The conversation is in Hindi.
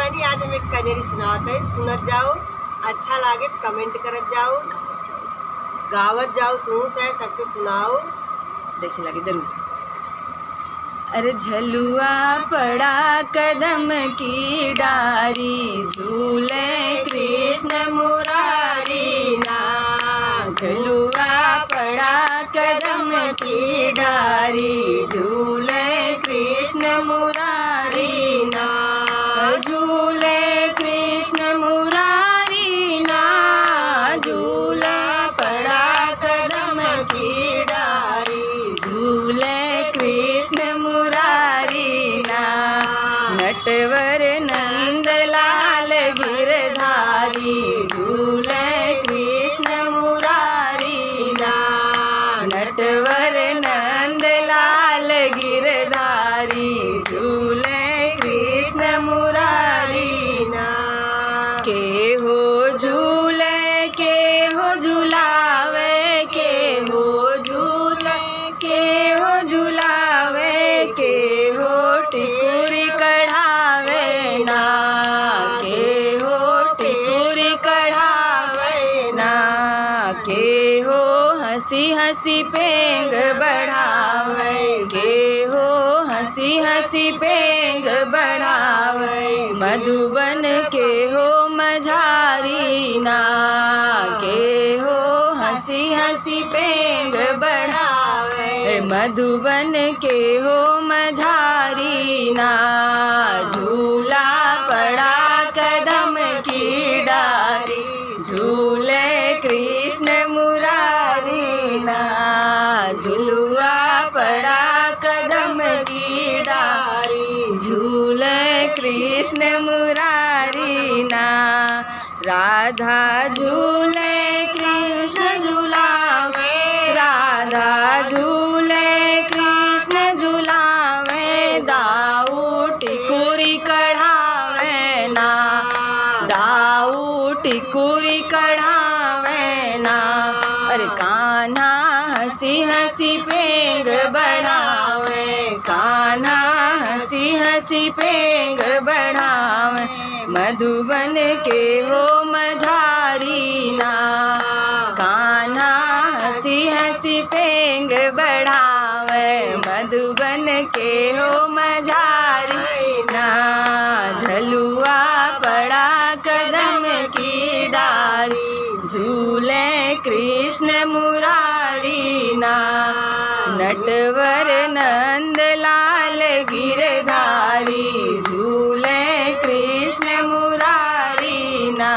बहनी आज हम एक कजरी सुनावत है, सुनत जाओ, अच्छा लागे तो कमेंट करत जाओ, गावत जाओ, तू चाहे सबके सुनाओ जैसे लगे जरूर। अरे झलुआ पड़ा कदम की डारी, झूले कृष्ण मुरारी ना। झलुआ पड़ा कदम की डारी, झूले कृष्ण मुरारी ना। झूले कृष्ण मुरारी ना, झूला पड़ा कदम की डारी, झूले कृष्ण मुरारी ना। नटवर नंद लाल गिरधारी, झूले कृष्ण मुरारी ना। नटवर नंद लाल गिरधारी, झूले कृष्ण मुरारी ना। के हो झूले के हो झुलावे, के हो झूले के हो झुलावे, के हो टिकुरी कढ़ावे ना। के हो टिकुरी कढ़ावे ना। के हो हंसी हंसी पेंग बढ़ावे, के हो हंसी हंसी पेंग बढ़ावे। मधुबन के हो मझारी ना, के हो हंसी हंसी पेंग बढ़ावे। मधुबन के हो मझारी ना। झूला पड़ा कदम की डारी, झूले कृष्ण मुरारी ना। झुलुआ पड़ा कदम की डारी, झूले कृष्ण मुरारी ना। राधा झूले कृष्ण झुलावे, राधा झूले कृष्ण झुलावे। दाऊ टिकुरी कढ़ावे ना, दाऊ टिकुरी कढ़ावे ना। अरे कान्हा हंसी हंसी पेंग बढ़ावे, कान्हा हंसी हंसी पेंग बढ़ावे। मधुबन के हो मझारी ना, कान्हा हंसी हंसी पेंग बढ़ावे। मधुबन के हो मझारी ना। झलुआ पड़ा कदम की डारी, झूले कृष्ण मुरारी ना। नटवर नंद लाल गिरधारी, झूले कृष्ण मुरारी ना।